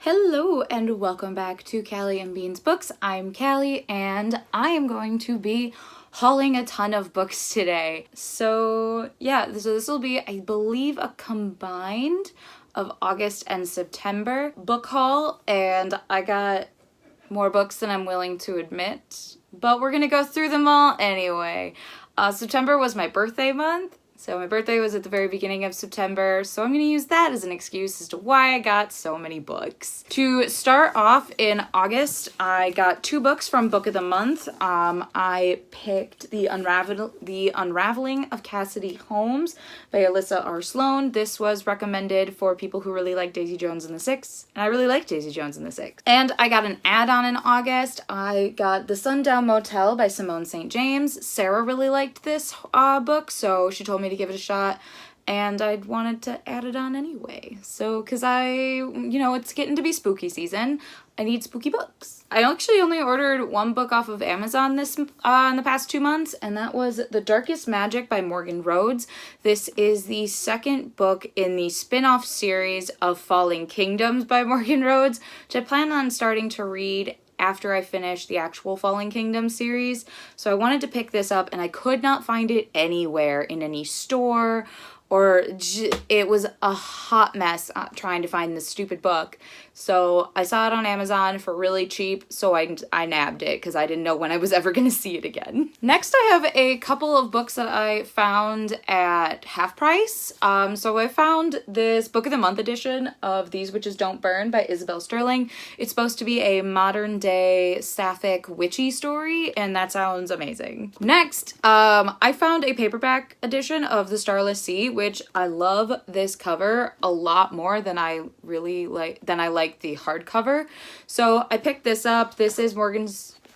Hello and welcome back to Callie and Beans Books. I'm Callie and I am going to be hauling a ton of books today. So yeah, this will be, I believe, a combined of August and September book haul, and I got more books than I'm willing to admit, but we're gonna go through them all anyway. September was my birthday month. So my birthday was at the very beginning of September, so I'm going to use that as an excuse as to why I got so many books. To start off in August, I got 2 books from Book of the Month. I picked The Unraveling of Cassidy Holmes by Alyssa R. Sloan. This was recommended for people who really like Daisy Jones and the Six, and I really like Daisy Jones and the Six. And I got an add-on in August. I got The Sundown Motel by Simone St. James. Sarah really liked this book, so she told me to give it a shot, and I wanted to add it on anyway. So, because it's getting to be spooky season, I need spooky books. I actually only ordered 1 book off of Amazon in the past 2 months, and that was The Darkest Magic by Morgan Rhodes. This is the second book in the spin-off series of Falling Kingdoms by Morgan Rhodes, which I plan on starting to read after I finish the actual Falling Kingdom series. So I wanted to pick this up, and I could not find it anywhere in any store, or it was a hot mess trying to find this stupid book. So I saw it on Amazon for really cheap, so I nabbed it because I didn't know when I was ever going to see it again. Next, I have a couple of books that I found at half price. So I found this Book of the Month edition of These Witches Don't Burn by Isabel Sterling. It's supposed to be a modern day sapphic witchy story, and that sounds amazing. Next, I found a paperback edition of The Starless Sea, which I love this cover a lot more than I like the hardcover. So I picked this up. This is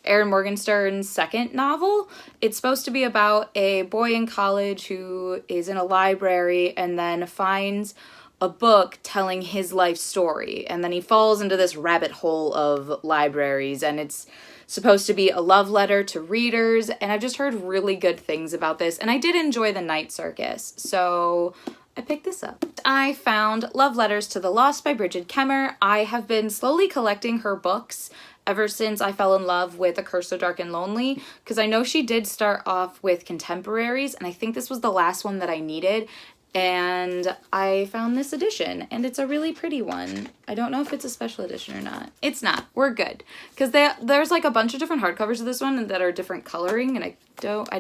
Erin Morgenstern's second novel. It's supposed to be about a boy in college who is in a library and then finds a book telling his life story, and then he falls into this rabbit hole of libraries, and it's supposed to be a love letter to readers, and I've just heard really good things about this, and I did enjoy The Night Circus, so I picked this up. I found Love Letters to the Lost by Bridget Kemmer. I have been slowly collecting her books ever since I fell in love with A Curse So Dark and Lonely, because I know she did start off with contemporaries, and I think this was the last one that I needed, and I found this edition, and it's a really pretty one. I don't know if it's a special edition or not. It's not. We're good. Because there's like a bunch of different hardcovers of this one that are different coloring, and I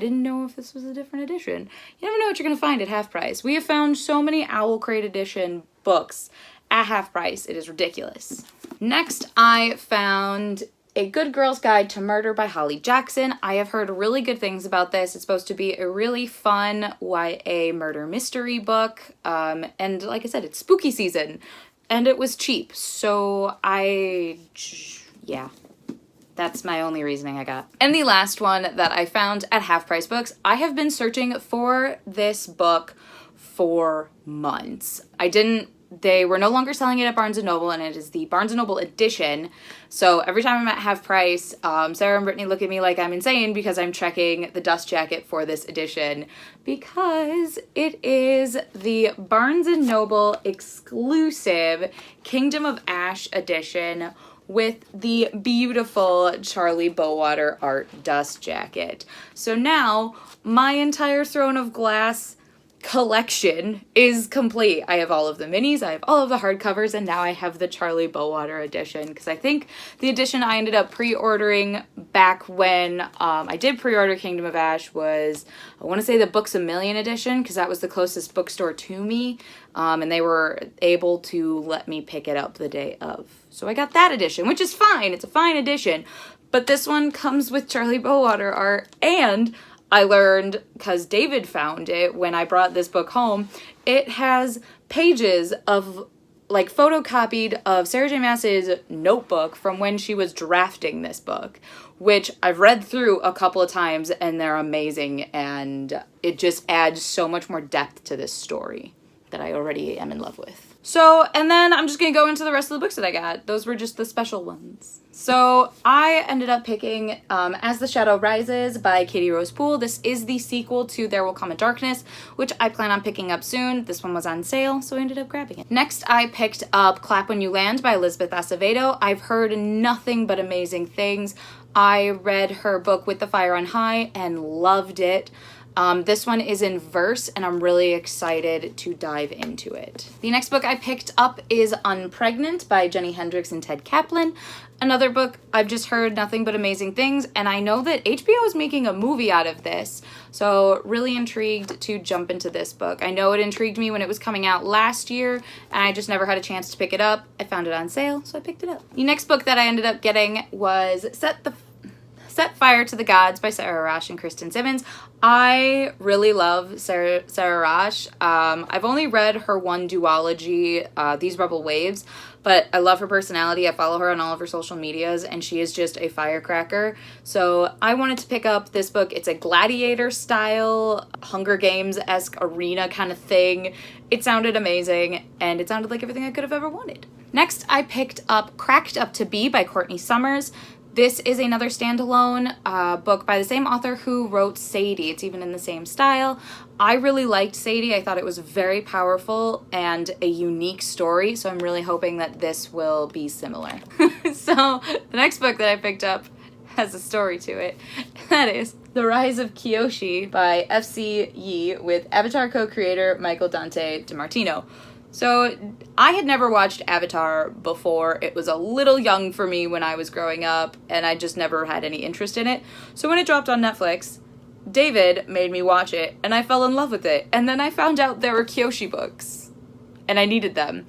didn't know if this was a different edition. You never know what you're going to find at half price. We have found so many Owl Crate edition books at half price. It is ridiculous. Next, I found A Good Girl's Guide to Murder by Holly Jackson. I have heard really good things about this. It's supposed to be a really fun YA murder mystery book. And like I said, it's spooky season. And it was cheap. So yeah. That's my only reasoning I got. And the last one that I found at Half Price Books, I have been searching for this book for months. They were no longer selling it at Barnes & Noble, and it is the Barnes & Noble edition. So every time I'm at half price, Sarah and Brittany look at me like I'm insane because I'm checking the dust jacket for this edition, because it is the Barnes & Noble exclusive Kingdom of Ash edition with the beautiful Charlie Bowater art dust jacket. So now my entire Throne of Glass collection is complete. I have all of the minis, I have all of the hardcovers, and now I have the Charlie Bowater edition, because I think the edition I ended up pre-ordering back when I did pre-order Kingdom of Ash was, I want to say, the Books A Million edition, because that was the closest bookstore to me, and they were able to let me pick it up the day of. So I got that edition, which is fine. It's a fine edition, but this one comes with Charlie Bowater art, and I learned, because David found it when I brought this book home, it has pages of, like, photocopied of Sarah J. Maas's notebook from when she was drafting this book, which I've read through a couple of times, and they're amazing, and it just adds so much more depth to this story that I already am in love with. So, and then I'm just gonna go into the rest of the books that I got. Those were just the special ones. So I ended up picking As the Shadow Rises by Katie Rose Poole. This is the sequel to There Will Come a Darkness, which I plan on picking up soon. This one was on sale, so I ended up grabbing it. Next, I picked up Clap When You Land by Elizabeth Acevedo. I've heard nothing but amazing things. I read her book With the Fire on High and loved it. This one is in verse, and I'm really excited to dive into it. The next book I picked up is Unpregnant by Jenny Hendricks and Ted Kaplan. Another book I've just heard nothing but amazing things, and I know that HBO is making a movie out of this, so really intrigued to jump into this book. I know it intrigued me when it was coming out last year, and I just never had a chance to pick it up. I found it on sale, so I picked it up. The next book that I ended up getting was Set Fire to the Gods by Sarah Rosh and Kristen Simmons. I really love Sarah Rosh. I've only read her one duology, These Rebel Waves, but I love her personality. I follow her on all of her social medias, and she is just a firecracker. So I wanted to pick up this book. It's a gladiator-style, Hunger Games-esque arena kind of thing. It sounded amazing, and it sounded like everything I could have ever wanted. Next, I picked up Cracked Up to Be by Courtney Summers. This is another standalone book by the same author who wrote Sadie. It's even in the same style. I really liked Sadie. I thought it was very powerful and a unique story, so I'm really hoping that this will be similar. So the next book that I picked up has a story to it. That is The Rise of Kyoshi by F.C. Yee with Avatar co-creator Michael Dante DiMartino. So I had never watched Avatar before. It was a little young for me when I was growing up, and I just never had any interest in it. So when it dropped on Netflix, David made me watch it, and I fell in love with it. And then I found out there were Kyoshi books, and I needed them.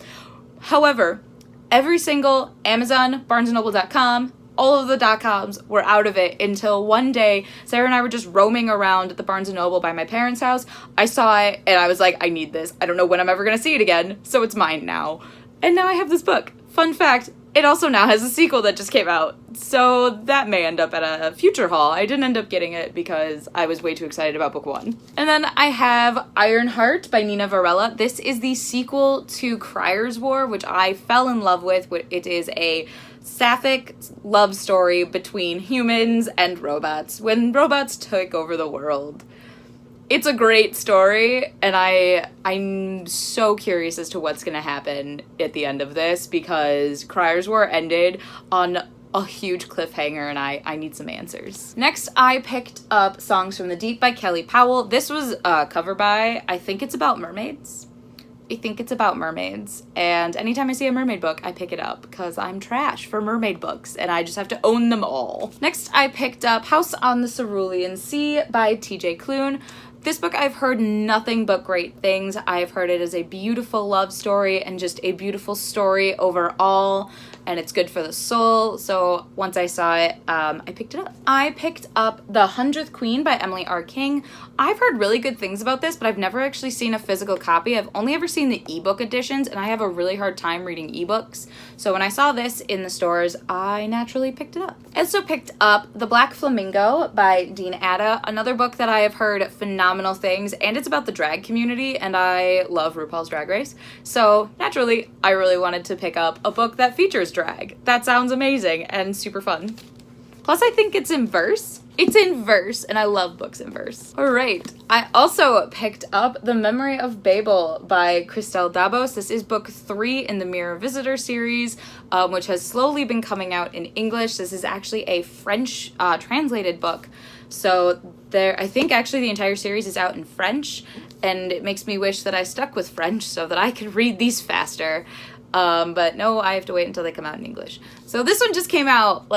However, every single Amazon, BarnesandNoble.com, all of the .coms were out of it until one day Sarah and I were just roaming around the Barnes & Noble by my parents' house. I saw it and I was like, I need this. I don't know when I'm ever going to see it again, so it's mine now. And now I have this book. Fun fact, it also now has a sequel that just came out, so that may end up at a future haul. I didn't end up getting it because I was way too excited about book one. And then I have Ironheart by Nina Varela. This is the sequel to Crier's War, which I fell in love with. It is a sapphic love story between humans and robots when robots took over the world. It's a great story, and I'm so curious as to what's going to happen at the end of this, because Crier's War ended on a huge cliffhanger, and I need some answers. Next, I picked up Songs from the Deep by Kelly Powell. This was covered by, I think it's about mermaids. And anytime I see a mermaid book, I pick it up because I'm trash for mermaid books and I just have to own them all. Next, I picked up House on the Cerulean Sea by TJ Klune. This book I've heard nothing but great things. I've heard it as a beautiful love story and just a beautiful story overall, and it's good for the soul. So once I saw it, I picked it up. I picked up The 100th Queen by Emily R. King. I've heard really good things about this, but I've never actually seen a physical copy. I've only ever seen the ebook editions, and I have a really hard time reading ebooks. So when I saw this in the stores, I naturally picked it up. I also picked up The Black Flamingo by Dean Atta, another book that I have heard phenomenal things, and it's about the drag community, and I love RuPaul's Drag Race. So naturally, I really wanted to pick up a book that features drag. That sounds amazing and super fun. Plus, I think it's in verse. It's in verse, and I love books in verse. All right. I also picked up The Memory of Babel by Christelle Dabos. This is book 3 in the Mirror Visitor series, which has slowly been coming out in English. This is actually a French translated book. So I think actually the entire series is out in French, and it makes me wish that I stuck with French so that I could read these faster. But no, I have to wait until they come out in English. So this one just came out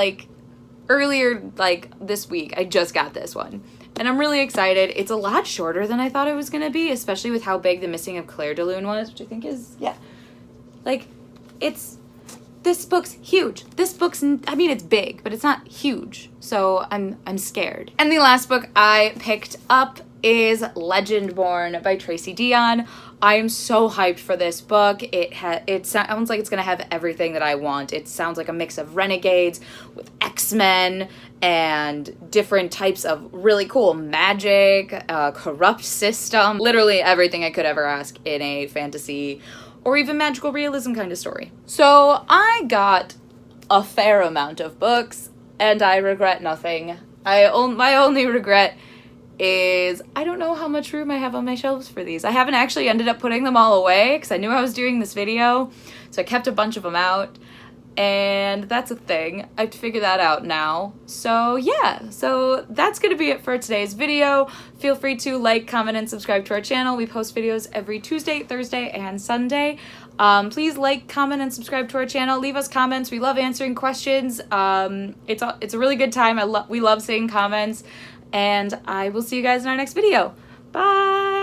earlier this week. I just got this one, and I'm really excited. It's a lot shorter than I thought it was going to be, especially with how big The Missing of Claire de Lune was, which I think is, this book's huge. It's big, but it's not huge. So I'm scared. And the last book I picked up is Legendborn by Tracy Deonn. I am so hyped for this book. It sounds like it's going to have everything that I want. It sounds like a mix of renegades with X-Men and different types of really cool magic, corrupt system, literally everything I could ever ask in a fantasy or even magical realism kind of story. So I got a fair amount of books, and I regret nothing. My only regret is I don't know how much room I have on my shelves for these. I haven't actually ended up putting them all away because I knew I was doing this video, so I kept a bunch of them out, and that's a thing. I have to figure that out now. So yeah, so that's gonna be it for today's video. Feel free to like, comment, and subscribe to our channel. We post videos every Tuesday, Thursday, and Sunday. Please like, comment, and subscribe to our channel. Leave us comments. We love answering questions. It's a really good time. We love seeing comments. And I will see you guys in our next video. Bye!